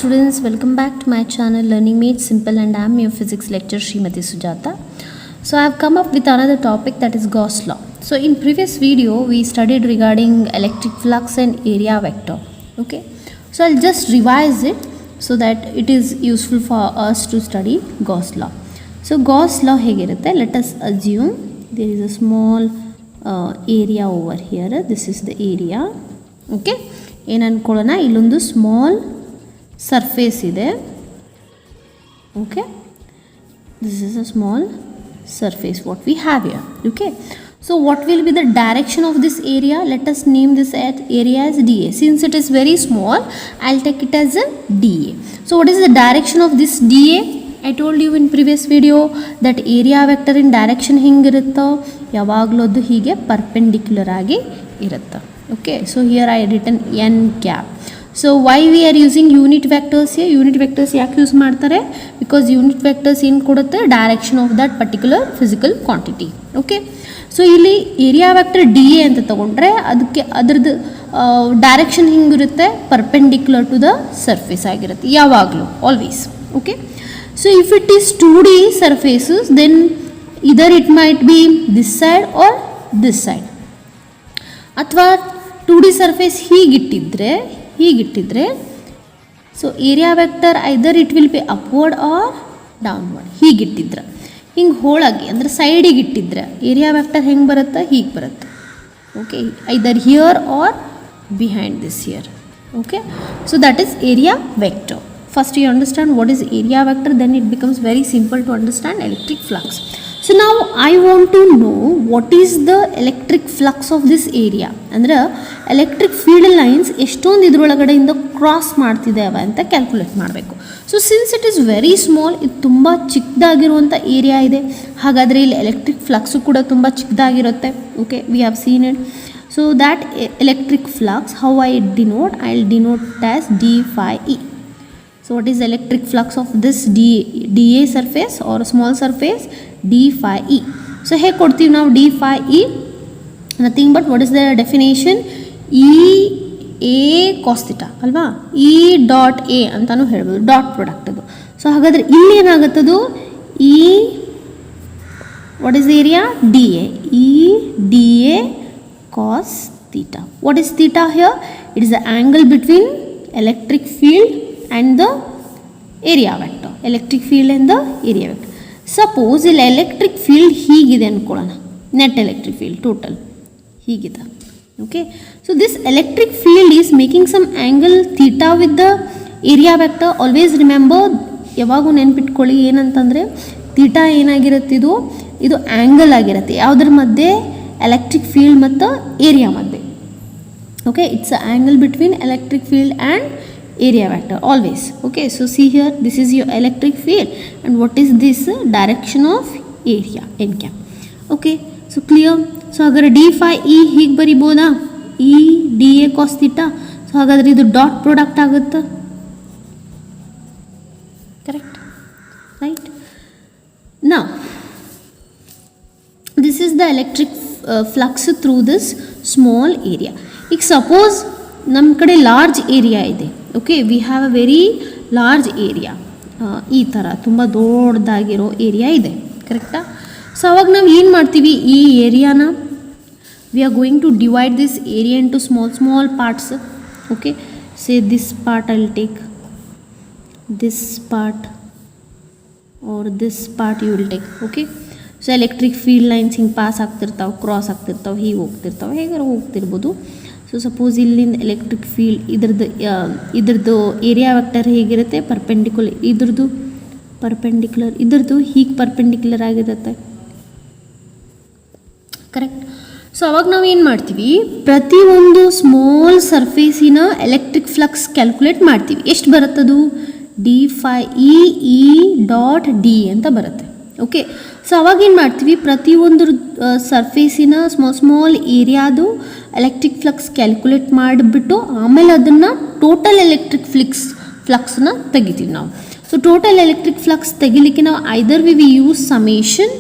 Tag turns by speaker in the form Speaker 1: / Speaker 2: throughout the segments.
Speaker 1: students, welcome back to my channel Learning Made Simple, and I am your physics lecturer Srimati Sujata. So I have come up with another topic, that is Gauss law. So in previous video we studied regarding electric flux and area vector. Okay, so I'll just revise it so that it is useful for us to study Gauss law. So Gauss law hegirutte, let us assume there is a small area over here. This is the area. Okay, ಏನು ಅನ್ಕೊಳ್ಳೋಣ, ಇಲ್ಲೊಂದು small surface ಇದೆ. Okay, this is a small surface what we have here. Okay, so what will be the direction of this area? Let us name this area as dA. Since it is very small, I'll take it as a dA. So what is the direction of this dA? I told you in previous video that area vector in direction hingirutte, yavaglu adu hige perpendicular agi irutte. Okay, so here I written n cap. So why we are using unit vectors here? Unit vectors ಯಾಕೆ use ಮಾಡ್ತಾರೆ? Because unit vectors ಏನು ಕೊಡುತ್ತೆ? Direction of that particular physical quantity. Okay, so ಇಲ್ಲಿ area vector dA ಅಂತ ತಗೊಂಡ್ರೆ ಅದಕ್ಕೆ ಅದರದ್ದು direction ಹಿಂಗಿರುತ್ತೆ, perpendicular to the surface ಆಗಿರುತ್ತೆ ಯಾವಾಗಲೂ, always. Okay, so if it is 2D surfaces, then either it might be this side or this side. ಅಥವಾ 2D surface ಹೀಗಿಟ್ಟಿದ್ರೆ so area vector either it will be upward or downward. ಹೀಗಿಟ್ಟಿದ್ರೆ ಹಿಂಗೆ ಹೋಳಾಗಿ ಅಂದರೆ ಸೈಡಿಗೆ ಇಟ್ಟಿದ್ರೆ area vector ಹೆಂಗೆ ಬರುತ್ತೆ? ಹೀಗೆ ಬರುತ್ತೆ. Okay, either here are behind this here. Okay, so that is area vector. First you understand what is area vector, then it becomes very simple to understand electric flux. So now I want to know what is the electric flux of this area. ಅಂದ್ರೆ electric field lines ಎಷ್ಟೊಂದು ಇದರೊಳಗಡೆ ಇಂದ cross ಮಾಡ್ತಿದ್ದಾವೆ ಅಂತ calculate ಮಾಡಬೇಕು. So since it is very small, ಇದು ತುಂಬ ಚಿಕ್ಕದಾಗಿರುವಂಥ area ಇದೆ, ಹಾಗಾದರೆ ಇಲ್ಲಿ ಎಲೆಕ್ಟ್ರಿಕ್ ಫ್ಲಕ್ಸು ಕೂಡ ತುಂಬ ಚಿಕ್ಕದಾಗಿರುತ್ತೆ. Okay, we have seen it. So that electric flux, how I denote? I will denote as d phi e. So what is electric flux of this dA surface or small surface? d phi e. So here ಕೊಡ್ತೀವಿ ನಾವು d phi e, nothing but what is the definition? E a cos theta ಅಲ್ವಾ? E dot a ಅಂತಾನು ಹೇಳ್ಬೋದು, dot product ಅದು. So ಹಾಗಾದರೆ ಇಲ್ಲಿ ಏನಾಗುತ್ತದು? E, what is the area? dA. E dA cos theta. What is theta here? It is the angle between electric field and the area vector. Electric field and the area vector. Suppose ಇಲ್ಲಿ electric field ಹೀಗಿದೆ ಅಂದ್ಕೊಳ್ಳೋಣ, net electric field total ಹೀಗಿದೆ. Okay, so this electric field is making some angle theta with the area vector. Always remember, ಯಾವಾಗೂ ನೆನ್ಪಿಟ್ಕೊಳ್ಳಿ ಏನಂತಂದರೆ theta ಏನಾಗಿರುತ್ತೆ, ಇದು angle ಆಗಿರುತ್ತೆ ಯಾವುದ್ರ ಮಧ್ಯೆ? ಎಲೆಕ್ಟ್ರಿಕ್ ಫೀಲ್ಡ್ ಮತ್ತು ಏರಿಯಾ ಮಧ್ಯೆ. Okay, it's a angle between electric field and area vector always. Okay, so see here, this is your electric field, and what is this? Direction of area, n cap. Okay, so clear. So agar d phi e hige bariboda, e dA cos theta. So hagadre idu dot product agutta, correct? Right, now this is the electric flux through this small area. If suppose ನಮ್ಮ ಕಡೆ large area ಇದೆ, okay, we have a very large area, ಈ ಥರ ತುಂಬ ದೊಡ್ಡದಾಗಿರೋ area ಇದೆ, ಕರೆಕ್ಟಾ? So ಅವಾಗ ನಾವು ಏನು ಮಾಡ್ತೀವಿ? ಈ ಏರಿಯಾನ we are going to divide this area into small parts. Okay, say this part I will take, this part or this part you will take. Okay, so electric field lines ಹಿಂಗೆ pass ಆಗ್ತಿರ್ತಾವೆ, cross ಆಗ್ತಿರ್ತಾವೆ, ಹೀಗೆ ಹೋಗ್ತಿರ್ತಾವೆ, ಹೇಗಾರು ಹೋಗ್ತಿರ್ಬೋದು. So suppose ಇಲ್ಲಿಂದ electric field ಇದ್ರದ್ದು area vector ಹೇಗಿರುತ್ತೆ? ಪರ್ಪೆಂಡಿಕ್ಯುಲರ್, ಇದ್ರದ್ದು ಹೀಗೆ ಪರ್ಪೆಂಡಿಕ್ಯುಲರ್ ಆಗಿರುತ್ತೆ, ಕರೆಕ್ಟ್? ಸೊ ಅವಾಗ ನಾವು ಏನು ಮಾಡ್ತೀವಿ? ಪ್ರತಿಯೊಂದು ಸ್ಮಾಲ್ ಸರ್ಫೇಸಿನ ಎಲೆಕ್ಟ್ರಿಕ್ ಫ್ಲಕ್ಸ್ ಕ್ಯಾಲ್ಕುಲೇಟ್ ಮಾಡ್ತೀವಿ. ಎಷ್ಟು ಬರುತ್ತದು? d phi e dot D ಅಂತ ಬರುತ್ತೆ. ಓಕೆ, ಸೊ ಅವಾಗ ಏನು ಮಾಡ್ತೀವಿ? ಪ್ರತಿಯೊಂದು ಸರ್ಫೇಸಿನ ಸ್ಮಾಲ್ ಏರಿಯಾದು ಎಲೆಕ್ಟ್ರಿಕ್ ಫ್ಲಕ್ಸ್ ಕ್ಯಾಲ್ಕುಲೇಟ್ ಮಾಡಿಬಿಟ್ಟು ಆಮೇಲೆ ಅದನ್ನು ಟೋಟಲ್ ಎಲೆಕ್ಟ್ರಿಕ್ ಫ್ಲಕ್ಸ್ನ ತೆಗಿತೀವಿ ನಾವು. ಸೊ ಟೋಟಲ್ ಎಲೆಕ್ಟ್ರಿಕ್ ಫ್ಲಕ್ಸ್ ತೆಗಿಲಿಕ್ಕೆ ನಾವು either we use summation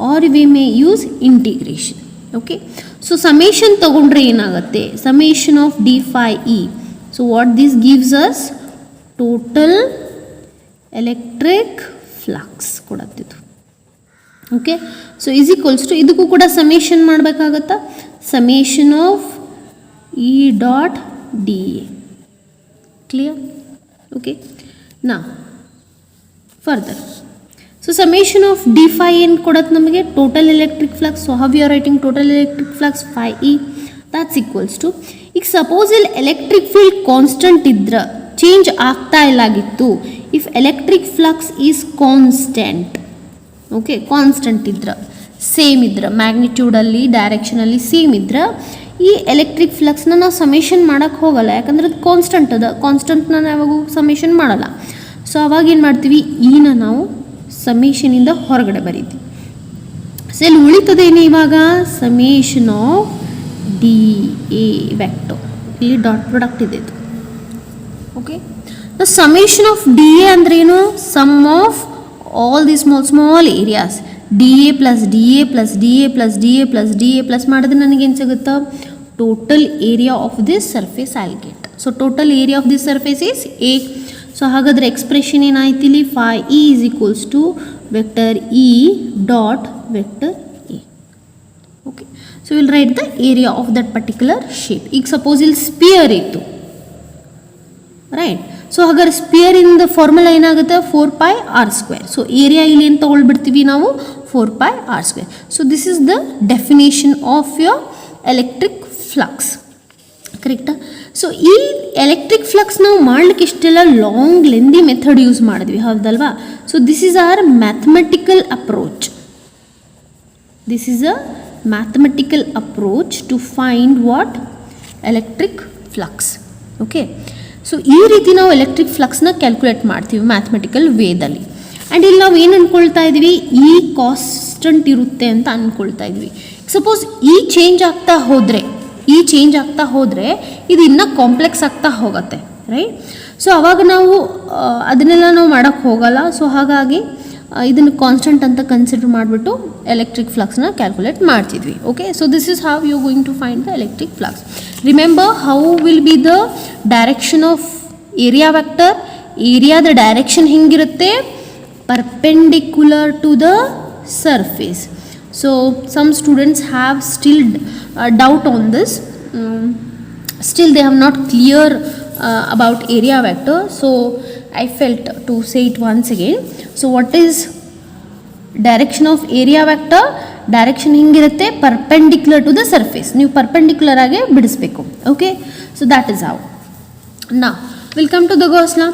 Speaker 1: or we may use integration. Okay, so summation ತಗೊಂಡ್ರೆ ಏನಾಗುತ್ತೆ? Summation of d phi e. So what this gives us total electric flux ಕೊಡತ್ತಿದ್ದು. Okay, so is equals to ಇದಕ್ಕೂ ಕೂಡ summation ಮಾಡಬೇಕಾಗತ್ತಾ, summation of E dot D A. Clear? Okay, ನಾ further so summation of D phi ಏನು ಕೊಡತ್ತೆ ನಮಗೆ, total electric flux. So how you are writing total electric flux phi E, that's equals to, ಈಗ suppose ಇಲ್ಲಿ electric field constant ಇದ್ರೆ change ಆಗ್ತಾ ಇಲ್ಲಾಗಿತ್ತು, if electric flux is constant, okay constant ಇದ್ರೆ same ಇದ್ರೆ ಮ್ಯಾಗ್ನಿಟ್ಯೂಡಲ್ಲಿ ಡೈರೆಕ್ಷನಲ್ಲಿ ಸೇಮ್ ಇದ್ರೆ ಈ ಎಲೆಕ್ಟ್ರಿಕ್ ಫ್ಲಕ್ಸ್ನ ನಾವು ಸಮೇಷನ್ ಮಾಡೋಕ್ಕೆ ಹೋಗಲ್ಲ, ಯಾಕಂದ್ರೆ ಅದು ಕಾನ್ಸ್ಟೆಂಟ್ ಅದ, ಕಾನ್ಸ್ಟೆಂಟ್ನ ನಾವು ಯಾವಾಗೂ ಸಮೇಷನ್ ಮಾಡಲ್ಲ. ಸೊ ಅವಾಗ ಏನು ಮಾಡ್ತೀವಿ, ಈನ ನಾವು ಸಮೇಷನಿಂದ ಹೊರಗಡೆ ಬರೀತೀವಿ. ಸೊ ಇಲ್ಲಿ ಉಳಿತದೇನು ಇವಾಗ, summation of d A vector, ಇಲ್ಲಿ ಡಾಟ್ ಪ್ರಾಡಕ್ಟ್ ಇದೆ ಇದು. Okay, the summation of d A ಅಂದ್ರೆ ಏನು, sum of all the small areas, d A plus d A plus d A plus d A plus d A plus ಮಾಡಿದ್ರೆ ನನಗೇನು ಸಿಗುತ್ತಾ, total area of this surface I will get. So total area of this surface is A. So ಹಾಗಾದರೆ expression ಏನಾಯ್ತು ಇಲ್ಲಿ, phi E is equals to vector E dot vector A. Okay, so will write the area of that particular shape. ಈಗ suppose ಇಲ್ಲಿ sphere ಇತ್ತು, right, so ಹಾಗಾದ್ರೆ sphere ಇಂದ formula ಏನಾಗುತ್ತೆ, 4πr². So area ಇಲ್ಲಿ ಏನು ತೊಗೊಳ್ಬಿಡ್ತೀವಿ ನಾವು, 4πr². So this is the definition of your electric flux. ಕರೆಕ್ಟಾ? ಸೊ ಈ ಎಲೆಕ್ಟ್ರಿಕ್ ಫ್ಲಕ್ಸ್ ನಾವು ಮಾಡ್ಲಿಕ್ಕೆ ಇಷ್ಟೆಲ್ಲ ಲಾಂಗ್ ಲೆಂದಿ ಮೆಥಡ್ ಯೂಸ್ ಮಾಡಿದ್ವಿ, ಹೌದಲ್ವಾ? So this is our mathematical approach. This is a mathematical approach to find what, electric flux. Okay, so ಈ ರೀತಿ ನಾವು ಎಲೆಕ್ಟ್ರಿಕ್ ಫ್ಲಕ್ಸ್ನ ಕ್ಯಾಲ್ಕುಲೇಟ್ ಮಾಡ್ತೀವಿ ಮ್ಯಾಥಮೆಟಿಕಲ್ ವೇದಲ್ಲಿ. ಆ್ಯಂಡ್ ಇಲ್ಲಿ ನಾವು ಏನು ಅಂದ್ಕೊಳ್ತಾ ಇದ್ವಿ, ಈ ಕಾನ್ಸ್ಟೆಂಟ್ ಇರುತ್ತೆ ಅಂತ ಅಂದ್ಕೊಳ್ತಾ ಇದ್ವಿ. ಸಪೋಸ್ ಈ ಚೇಂಜ್ ಆಗ್ತಾ ಹೋದರೆ ಇದು ಇನ್ನೂ ಕಾಂಪ್ಲೆಕ್ಸ್ ಆಗ್ತಾ ಹೋಗುತ್ತೆ, ರೈಟ್? ಸೊ ಅವಾಗ ನಾವು ಅದನ್ನೆಲ್ಲ ನಾವು ಮಾಡೋಕ್ಕೆ ಹೋಗಲ್ಲ. ಸೊ ಹಾಗಾಗಿ ಇದನ್ನು ಕಾನ್ಸ್ಟೆಂಟ್ ಅಂತ ಕನ್ಸಿಡರ್ ಮಾಡಿಬಿಟ್ಟು ಎಲೆಕ್ಟ್ರಿಕ್ ಫ್ಲಕ್ಸ್ನ ಕ್ಯಾಲ್ಕುಲೇಟ್ ಮಾಡ್ತಿದ್ವಿ. Okay, so this is how you going to find the electric flux. Remember how will be the direction of area vector. ಏರಿಯಾದ ಡೈರೆಕ್ಷನ್ ಹೆಂಗಿರುತ್ತೆ, perpendicular to the surface. So some students have still doubt on this, still they have not clear about area vector, so I felt to say it once again. So what is direction of area vector? Direction hingirutte, perpendicular to the surface. ನೀವು perpendicular ಆಗಿ ಬಿಡಿಸಬೇಕು. Okay, so that is how. Now we'll come to the Gauss law.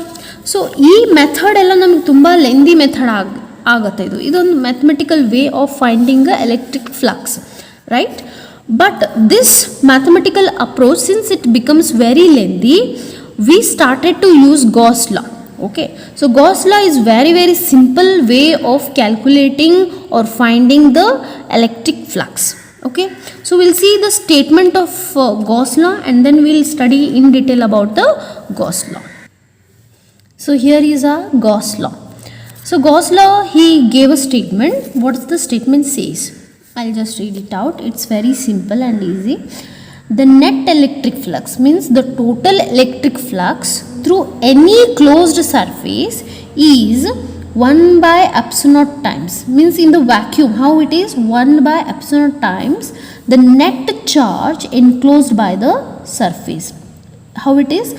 Speaker 1: So ಈ method ಎಲ್ಲ ನಮಗೆ ತುಂಬ lengthy method ಆಗುತ್ತೆ. ಇದೊಂದು mathematical way of finding electric flux, right? But this mathematical approach, since it becomes very lengthy, we started to use Gauss law. Okay, so Gauss law is very simple way of calculating or finding the electric flux. Okay, so we'll see the statement of Gauss law and then we'll study in detail about the Gauss law. So here is a Gauss law. So Gauss law, he gave a statement. What does the statement says? I'll just read it out. It's very simple and easy. The net electric flux means the total electric flux through any closed surface is 1 by epsilon naught times. Means in the vacuum, how it is, 1 by epsilon naught times the net charge enclosed by the surface. How it is?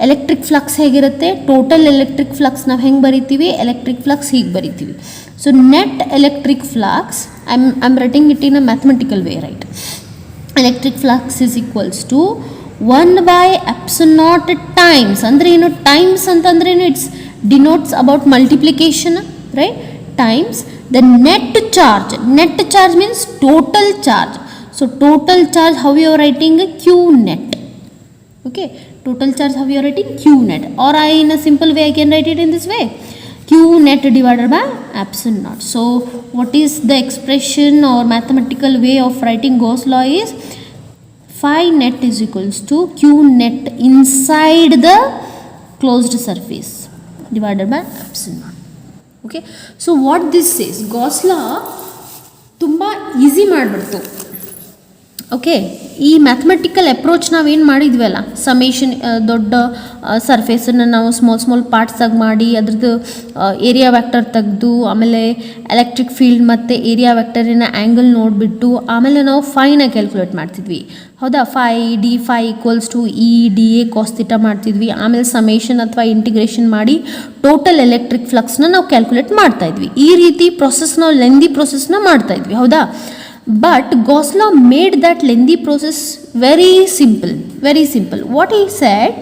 Speaker 1: Electric flux ಹೇಗಿರುತ್ತೆ, total electric flux ನಾವು ಹೆಂಗೆ ಬರಿತೀವಿ, electric flux ಹೀಗೆ ಬರಿತೀವಿ. So net electric flux, I'm writing it in a mathematical way, right? Electric flux is equals to 1 by epsilon naught times. ಅಂದರೆ ಏನು, times ಅಂತಂದ್ರೆ ಏನು, it's denotes about multiplication, right? Times the net charge. Net charge means total charge. So total charge, how you are writing, Q net. Okay, total charge, how you are writing, Q net. Or in a simple way I can write it in this way, Q net divided by epsilon naught. So what is the expression or mathematical way of writing Gauss law is, phi net is equals to Q net inside the closed surface divided by epsilon naught. Okay, so what this says, Gauss law ತುಂಬ easy ಮಾಡಿಬಿಡ್ತು. Okay, ಈ mathematical approach ನಾವೇನು ಮಾಡಿದ್ವಲ್ಲ, summation ದೊಡ್ಡ ಸರ್ಫೇಸನ್ನು ನಾವು small ಪಾರ್ಟ್ಸಾಗಿ ಮಾಡಿ ಅದ್ರದ್ದು area vector ತೆಗೆದು ಆಮೇಲೆ electric field ಮತ್ತು ಏರಿಯಾ ವ್ಯಾಕ್ಟರಿನ ಆ್ಯಂಗಲ್ ನೋಡಿಬಿಟ್ಟು ಆಮೇಲೆ ನಾವು ಫೈನ ಕ್ಯಾಲ್ಕುಲೇಟ್ ಮಾಡ್ತಿದ್ವಿ. ಹೌದಾ, d∅ E/dA cos θ ಮಾಡ್ತಿದ್ವಿ. ಆಮೇಲೆ ಸಮೇಷನ್ ಅಥವಾ ಇಂಟಿಗ್ರೇಷನ್ ಮಾಡಿ ಟೋಟಲ್ ಎಲೆಕ್ಟ್ರಿಕ್ ಫ್ಲಕ್ಸ್ನ ನಾವು ಕ್ಯಾಲ್ಕುಲೇಟ್ ಮಾಡ್ತಾಯಿದ್ವಿ. ಈ ರೀತಿ ಪ್ರೊಸೆಸ್ನ ಲೆಂದಿ ಪ್ರೊಸೆಸ್ನ ಮಾಡ್ತಾಯಿದ್ವಿ. ಹೌದಾ, but Gauss law made that lengthy process very simple. What he said,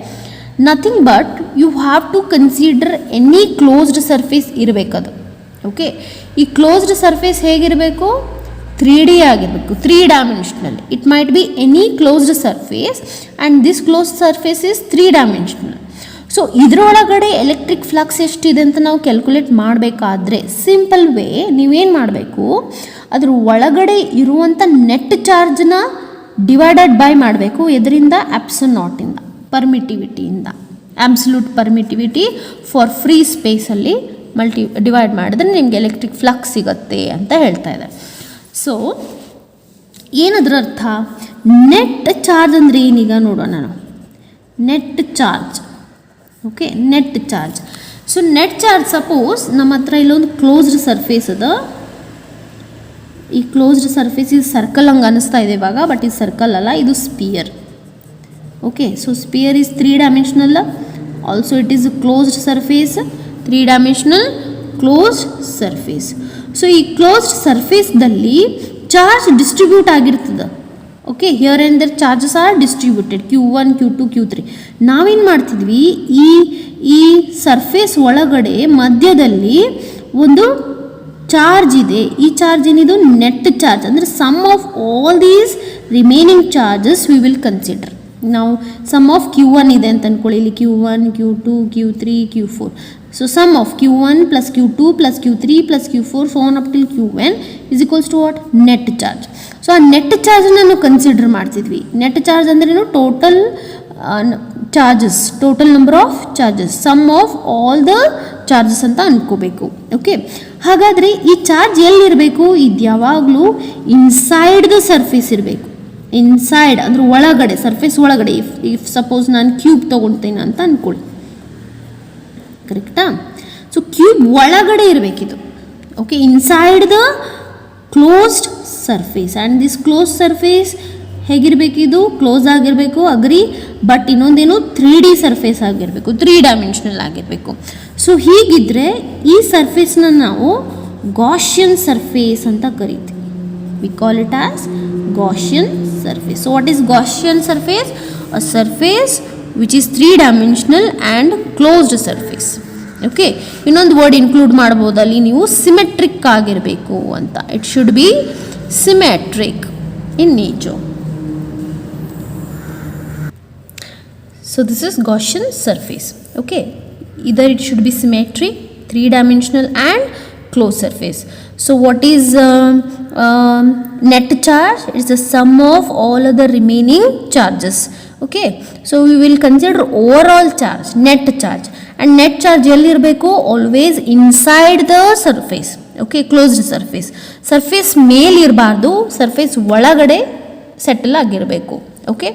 Speaker 1: nothing but you have to consider any closed surface ಇರಬೇಕದು. ಓಕೆ, ಈ ಕ್ಲೋಸ್ಡ್ ಸರ್ಫೇಸ್ ಹೇಗಿರಬೇಕು? 3D ಆಗಿರಬೇಕು, 3 dimensional. It might be any closed surface and this closed surface is 3 dimensional. So ಇದರೊಳಗಡೆ electric flux ಎಷ್ಟಿದೆ ಅಂತ ನಾವು calculate ಮಾಡಬೇಕಾದ್ರೆ simple way ನೀವೇನು ಮಾಡಬೇಕು, ಅದ್ರ ಒಳಗಡೆ ಇರುವಂಥ ನೆಟ್ ಚಾರ್ಜ್ನ ಡಿವೈಡೆಡ್ ಬೈ ಮಾಡಬೇಕು. ಇದರಿಂದ ಎಪ್ಸಿಲಾನ್ ಪರ್ಮಿಟಿವಿಟಿಯಿಂದ, ಆಬ್ಸಲ್ಯೂಟ್ ಪರ್ಮಿಟಿವಿಟಿ ಫಾರ್ ಫ್ರೀ ಸ್ಪೇಸಲ್ಲಿ ಡಿವೈಡ್ ಮಾಡಿದ್ರೆ ನಿಮಗೆ ಎಲೆಕ್ಟ್ರಿಕ್ ಫ್ಲಕ್ಸ್ ಸಿಗುತ್ತೆ ಅಂತ ಹೇಳ್ತಾ ಇದೆ. ಸೊ ಏನದ್ರ ಅರ್ಥ? ನೆಟ್ ಚಾರ್ಜ್ ಅಂದರೆ ಏನೀಗ ನೋಡೋಣ ನಾವು. Net charge, okay, net charge. So net charge, suppose ನಮ್ಮ ಹತ್ರ ಇಲ್ಲೊಂದು ಕ್ಲೋಸ್ಡ್ ಸರ್ಫೇಸ್ ಅದ. ಈ ಕ್ಲೋಸ್ಡ್ ಸರ್ಫೇಸ್ ಇದು ಸರ್ಕಲ್ ಹಂಗೆ ಅನ್ನಿಸ್ತಾ ಇದೆ ಇವಾಗ, ಬಟ್ ಇದು ಸರ್ಕಲ್ ಅಲ್ಲ, ಇದು sphere. Okay, so sphere is 3 dimensional. Also it is closed surface, 3 dimensional closed surface. So ಈ ಕ್ಲೋಸ್ಡ್ ಸರ್ಫೇಸ್ದಲ್ಲಿ ಚಾರ್ಜ್ ಡಿಸ್ಟ್ರಿಬ್ಯೂಟ್ ಆಗಿರ್ತದೆ. Okay, here and there charges are distributed, Q1 Q2 Q3. ನಾವೇನು ಮಾಡ್ತಿದ್ವಿ, ಈ ಸರ್ಫೇಸ್ ಒಳಗಡೆ ಮಧ್ಯದಲ್ಲಿ ಒಂದು ಚಾರ್ಜ್ ಇದೆ. ಈ ಚಾರ್ಜ್ ಏನಿದು? Net charge. ಅಂದರೆ sum of all these remaining charges we will consider. ನಾವು ಸಮ್ ಆಫ್ Q1 ಇದೆ ಅಂತ ಅಂದ್ಕೊಳ್ಳಿ, ಇಲ್ಲಿ Q1 Q2 Q3 Q4. So sum of Q1 + Q2 + Q3 + Q4 so on up till Qn is equals to what? Net charge. So ಆ net ಚಾರ್ಜನ್ನು ನಾವು consider ಮಾಡ್ತಿದ್ವಿ. Net charge ಅಂದ್ರೇನು? Total charges, total number of charges, sum of all the charges ಅಂತ ಅಂದ್ಕೋಬೇಕು. Okay, ಹಾಗಾದರೆ ಈ charge ಎಲ್ಲಿರಬೇಕು? ಇದು ಯಾವಾಗಲೂ ಇನ್ಸೈಡ್ ದ ಸರ್ಫೇಸ್ ಇರಬೇಕು. ಇನ್ಸೈಡ್ ಅಂದರೆ ಒಳಗಡೆ, ಸರ್ಫೇಸ್ ಒಳಗಡೆ. ಇಫ್ ಸಪೋಸ್ ನಾನು ಕ್ಯೂಬ್ ತೊಗೊಳ್ತೇನೆ ಅಂತ ಅಂದ್ಕೊಳ್ಳಿ, ಕರೆಕ್ಟಾ? ಸೊ ಕ್ಯೂಬ್ ಒಳಗಡೆ ಇರಬೇಕಿದು. Okay, inside the closed surface. And this closed surface ಹೇಗಿರಬೇಕಿದು? ಕ್ಲೋಸ್ ಆಗಿರಬೇಕು, ಅಗ್ರಿ. ಬಟ್ ಇನ್ನೊಂದೇನು? 3D ಸರ್ಫೇಸ್ ಆಗಿರಬೇಕು, 3 ಡೈಮೆನ್ಷನಲ್ ಆಗಿರಬೇಕು. ಸೊ ಹೀಗಿದ್ದರೆ ಈ ಸರ್ಫೇಸ್ನ ನಾವು ಗಾಷಿಯನ್ ಸರ್ಫೇಸ್ ಅಂತ ಕರಿತೀವಿ. We call it as Gaussian surface. So what is Gaussian surface? A surface which is 3 dimensional and closed surface. Okay, ಇನ್ನೊಂದು ವರ್ಡ್ ಇನ್ಕ್ಲೂಡ್ ಮಾಡ್ಬೋದಲ್ಲಿ ನೀವು, ಸಿಮೆಟ್ರಿಕ್ ಆಗಿರಬೇಕು ಅಂತ. It should be symmetric in nature. So this is Gaussian surface. Okay, either it should be symmetric, 3 dimensional and closed surface. So what is net charge? It's the sum of all other remaining charges. Okay, so we will consider overall charge, net charge. And net charge ಎಲ್ಲಿ ಇರಬೇಕು? Always inside the surface. Okay, closed surface. Surface ಮೇಲೆ ಇರಬಾರ್ದು, surface ಒಳಗಡೆ settle ಆಗಿರಬೇಕು. Okay,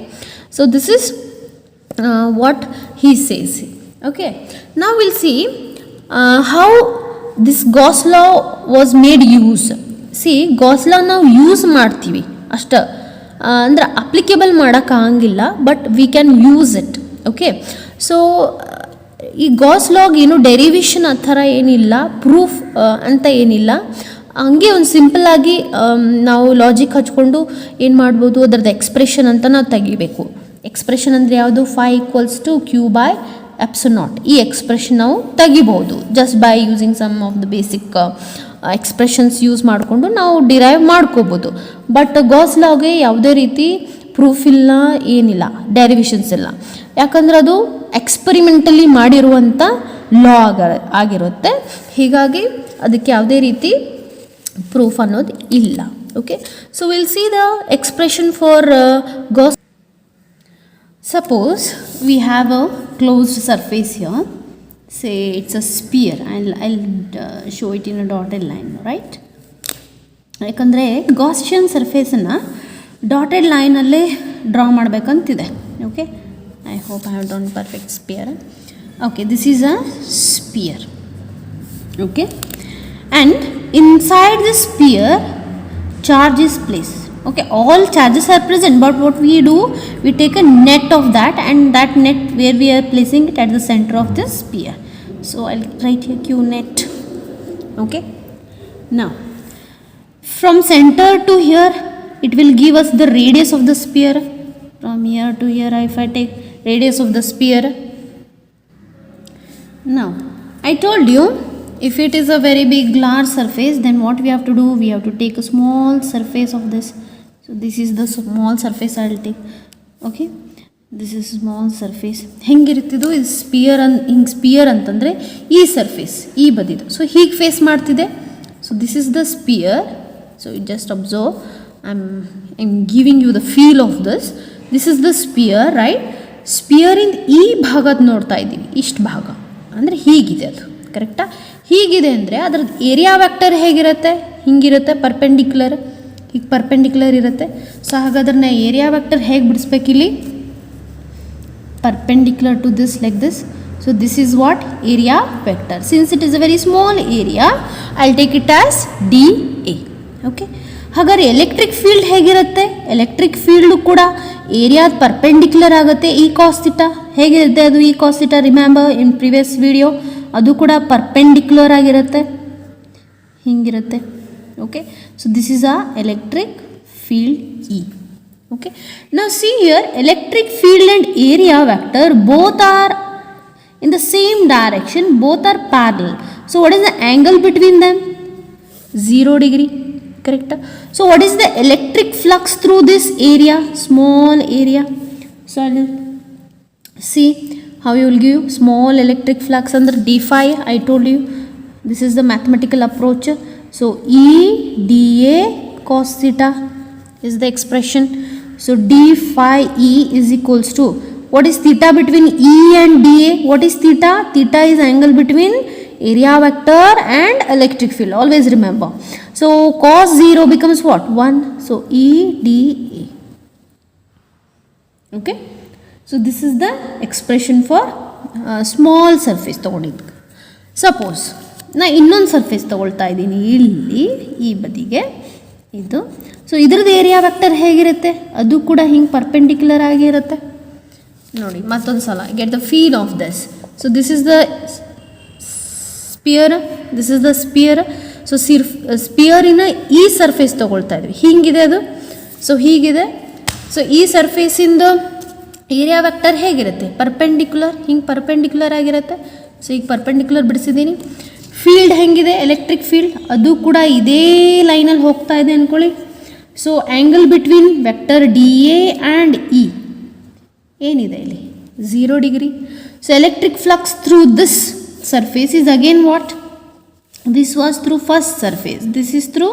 Speaker 1: so this is what he says. Okay, now we'll see how this Gauss law was made use. See, Gauss law ನಾವು use ಮಾಡ್ತೀವಿ ಅಷ್ಟೇ, ಅಂದರೆ applicable ಮಾಡೋಕ್ಕಾಗಂಗಿಲ್ಲ, but we can use it. Okay, so ಈ Gauss ಲಾಗ್ ಏನು derivation ಆ ಥರ ಏನಿಲ್ಲ, ಪ್ರೂಫ್ ಅಂತ ಏನಿಲ್ಲ. ಹಂಗೆ ಒಂದು ಸಿಂಪಲ್ಲಾಗಿ ನಾವು ಲಾಜಿಕ್ ಹಚ್ಕೊಂಡು ಏನು ಮಾಡ್ಬೋದು, ಅದರದ್ದು ಎಕ್ಸ್ಪ್ರೆಷನ್ ಅಂತ ನಾವು ತೆಗಿಬೇಕು. ಎಕ್ಸ್ಪ್ರೆಷನ್ ಅಂದರೆ ಯಾವುದು? phi = Q/ε0. ಈ ಎಕ್ಸ್ಪ್ರೆಷನ್ ನಾವು ತೆಗಿಬೋದು just by using some of the basic expressions use ಮಾಡಿಕೊಂಡು ನಾವು ಡಿರೈವ್ ಮಾಡ್ಕೋಬೋದು. ಬಟ್ ಗಾಸ್ ಲಾಗೆ ಯಾವುದೇ ರೀತಿ ಪ್ರೂಫ್ ಇಲ್ಲ, ಏನಿಲ್ಲ, ಡೆರಿವೇಷನ್ಸ್ ಇಲ್ಲ. ಯಾಕಂದರೆ ಅದು ಎಕ್ಸ್ಪರಿಮೆಂಟಲಿ ಮಾಡಿರುವಂಥ ಲಾ ಆಗಿರುತ್ತೆ. ಹೀಗಾಗಿ ಅದಕ್ಕೆ ಯಾವುದೇ ರೀತಿ ಪ್ರೂಫ್ ಅನ್ನೋದು ಇಲ್ಲ. Okay, so will see the expression for Gauss. Suppose we have a closed surface here, say it's a sphere. I'll show it in a dotted line, right? ಯಾಕಂದರೆ ಗಾಸಿಯನ್ ಸರ್ಫೇಸನ್ನು ಡಾಟೆಡ್ ಲೈನಲ್ಲೇ ಡ್ರಾ ಮಾಡಬೇಕಂತಿದೆ. Okay, I hope I have done perfect sphere. Okay, this is a sphere. Okay, and inside the sphere charge is placed. Okay, all charges are present, but what we do, we take a net of that, and that net where we are placing it at the center of the sphere. So I'll write here q net. Okay, now from center to here it will give us the radius of the sphere. From here to here, if I take radius of the sphere, now I told you, if it is a very big large surface, then what we have to do, we have to take a small surface of this. So this is the small surface I will take. Okay, this is small surface. ಹೆಂಗಿರುತ್ತಿದ್ದು ಇದು sphere ಹಿಂಗೆ sphere ಅಂತಂದರೆ ಈ surface ಈ ಬದಿದು. So ಹೀಗೆ face ಮಾಡ್ತಿದೆ. So this is the sphere. So it just observe, I am giving you the feel of this. This is the sphere, right? ಸ್ಪಿಯರಿಂದ ಈ ಭಾಗದ ನೋಡ್ತಾ ಇದ್ದೀವಿ, ಇಷ್ಟು ಭಾಗ ಅಂದರೆ ಹೀಗಿದೆ ಅದು, ಕರೆಕ್ಟಾ? ಹೀಗಿದೆ ಅಂದರೆ ಅದರದ್ದು ಏರಿಯಾ ವೆಕ್ಟರ್ ಹೇಗಿರುತ್ತೆ? ಹಿಂಗಿರುತ್ತೆ, ಪರ್ಪೆಂಡಿಕ್ಯುಲರ್, ಹೀಗೆ ಪರ್ಪೆಂಡಿಕ್ಯುಲರ್ ಇರುತ್ತೆ. ಸೊ ಹಾಗಾದ್ರೆ ನಾ ಏರಿಯಾ ವೆಕ್ಟರ್ ಹೇಗೆ ಬಿಡಿಸ್ಬೇಕಿಲ್ಲಿ? Perpendicular to this, like this. So this is what area vector. Since it is a very small area, I will take it as d A. Okay, ಹಾಗಾದ್ರೆ electric field ಹೇಗಿರುತ್ತೆ? Electric field ಕೂಡ ಏರಿಯಾದ perpendicular ಆಗುತ್ತೆ. ಈ cos theta ಹೇಗಿರುತ್ತೆ? ಅದು ಈ cos theta, remember in previous video, ಅದು ಕೂಡ ಪರ್ಪೆಂಡಿಕ್ಯುಲರ್ ಆಗಿರುತ್ತೆ, ಹಿಂಗಿರುತ್ತೆ. Okay, so this is a electric field E. Okay, ನಾವು see here, electric field and area vector both are in the same direction, both are parallel. So what is the angle between them? 0 degree, correct? So what is the electric flux through this area, small area? So I will see how you will give small electric flux under d phi. I told you this is the mathematical approach. So E dA cos theta is the expression. So d phi E is equals to, what is theta between E and dA? What is theta? Theta is angle between area vector and electric field. Always remember. So cos 0 becomes what? 1. So E dA. Okay. So this is the expression for small surface. Suppose na ಇನ್ನೊಂದು surface ತಗೊಳ್ತಾ ಇದ್ದೀನಿ ಇಲ್ಲಿ ಈ ಬದಿಗೆ ಇದು. So ಇದ್ರದ್ದು area vector ಹೇಗಿರುತ್ತೆ? ಅದು ಕೂಡ ಹಿಂಗೆ ಪರ್ಪೆಂಡಿಕ್ಯುಲರ್ ಆಗಿರುತ್ತೆ. ನೋಡಿ ಮತ್ತೊಂದು ಸಲ, get the feel of this. So this is the sphere, this is the sphere. So ಸ್ಪಿಯರಿನ ಈ ಸರ್ಫೇಸ್ ತೊಗೊಳ್ತಾ ಇದ್ವಿ, ಹಿಂಗಿದೆ ಅದು. ಸೊ ಹೀಗಿದೆ. ಸೊ ಈ ಸರ್ಫೇಸಿಂದ ಏರಿಯಾ ವೆಕ್ಟರ್ ಹೇಗಿರುತ್ತೆ? ಪರ್ಪೆಂಡಿಕ್ಯುಲರ್, ಹಿಂಗೆ ಪರ್ಪೆಂಡಿಕ್ಯುಲರ್ ಆಗಿರುತ್ತೆ. ಸೊ ಈಗ ಪರ್ಪೆಂಡಿಕ್ಯುಲರ್ ಬಿಡಿಸಿದ್ದೀನಿ. ಫೀಲ್ಡ್ ಹೆಂಗಿದೆ? ಎಲೆಕ್ಟ್ರಿಕ್ ಫೀಲ್ಡ್, ಅದು ಕೂಡ ಇದೇ ಲೈನಲ್ಲಿ ಹೋಗ್ತಾ ಇದೆ ಅಂದ್ಕೊಳ್ಳಿ. So angle between vector d A and E ಏನಿದೆ ಇಲ್ಲಿ? 0 degree. So electric flux through this surface is again what? This was through first surface, this is through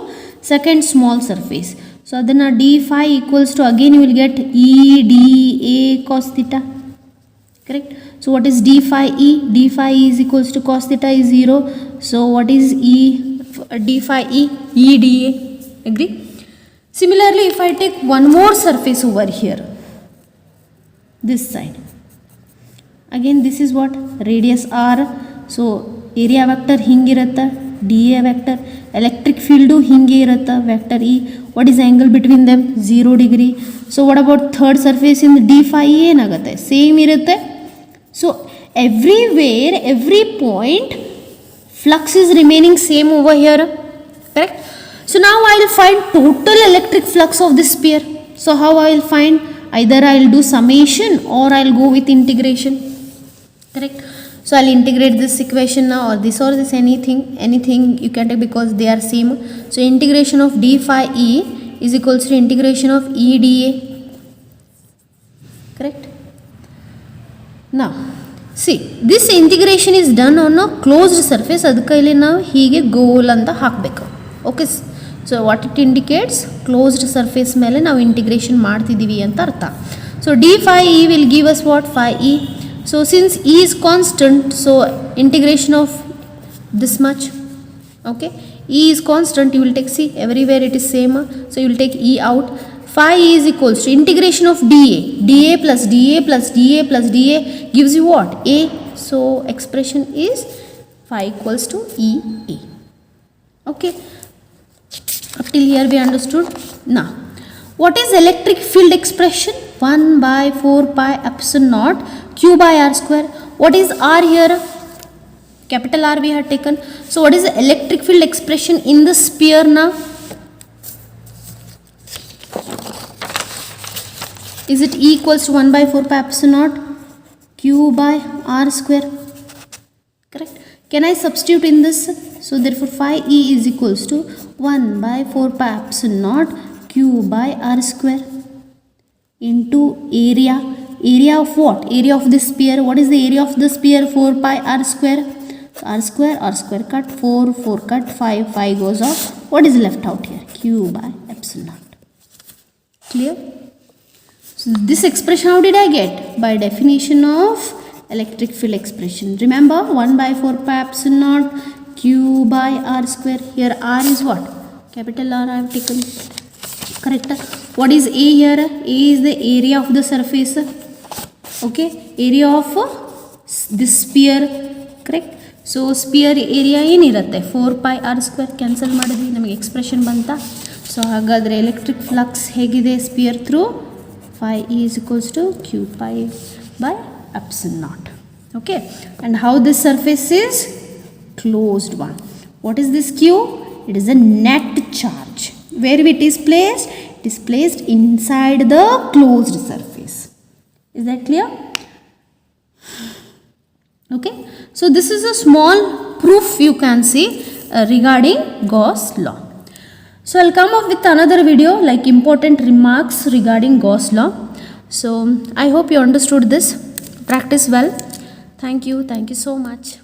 Speaker 1: second small surface. So ಅದನ್ನು d phi equals to, again you will get E d A cos theta, correct? So what is d phi E? D phi is equals to cos theta is 0. So what is E d phi E? E d A. Agree? Similarly if I take one more surface over here, this side, again this is what? Radius r. So area vector ಹಿಂಗಿರುತ್ತೆ, dA vector, electric field ಹಿಂಗೆ ಇರುತ್ತೆ, vector E. What is angle between them? 0 degree. So what about third surface in d phi? ಏನಾಗುತ್ತೆ? Same ಇರುತ್ತೆ. So everywhere, every point, flux is remaining same over here, correct? So now I will find total electric flux of this sphere. So how I will find? Either I will do summation or I will go with integration, correct? So I will integrate this equation now, or this anything you can take because they are same. So integration of d phi E is equals to integration of E dA, correct? Now see, this integration is done on a closed surface. ಅದಕ್ಕೆ ಇಲ್ಲಿ ನಾವು ಹೀಗೆ ಗೋಲ್ ಅಂತ ಹಾಕಬೇಕು. Okay, so what it indicates? Closed surface ಮೇಲೆ ನಾವು integration ಮಾಡ್ತಿದ್ದೀವಿ ಅಂತ ಅರ್ಥ. So d phi E will give us what? Phi E. So since E is constant, so integration of this much. Okay, E is constant, you will take C everywhere it is same. So you will take E out. phi is equals to integration of dA. dA plus dA plus dA plus dA gives you what? A. So expression is phi equals to EA. Okay. Up till here we understood. Now, what is electric field expression? 1 by 4 pi epsilon naught Q by R square. What is R here? Capital R we have taken. So what is the electric field expression in the sphere now? Is it E equals to 1 by 4 pi epsilon naught Q by R square? Correct. Can I substitute in this? So therefore phi E is equals to 1 by 4 pi epsilon naught Q by R square into area. Area of what? Area of the sphere. What is the area of the sphere? 4 pi R square. So R square cut, 4, 4 cut, 5 goes off. What is left out here? Q by epsilon naught. Clear? So this expression how did I get? By definition of electric field expression. Remember 1 by 4 pi epsilon naught Q by R square. Here R is what? Capital R I have taken. Correct? What is A here? A is the area of the surface. Okay? Area of this sphere. Correct? So sphere area ಏನಿರುತ್ತೆ 4 pi r square cancel ಮಾಡಿದ್ವಿ ನಮಗೆ expression ಬಂತಾ. So ಹಾಗಾದರೆ electric flux ಹೇಗಿದೆ sphere through phi E is equals to Q pi by epsilon naught. Okay, and how this surface is? Closed one. What is this Q? It is a net charge. Where it is placed? It is placed inside the closed surface. Is that clear? Okay, so this is a small proof you can see regarding Gauss law. So I'll come up with another video like important remarks regarding Gauss law. So I hope you understood this. Practice well. Thank you so much.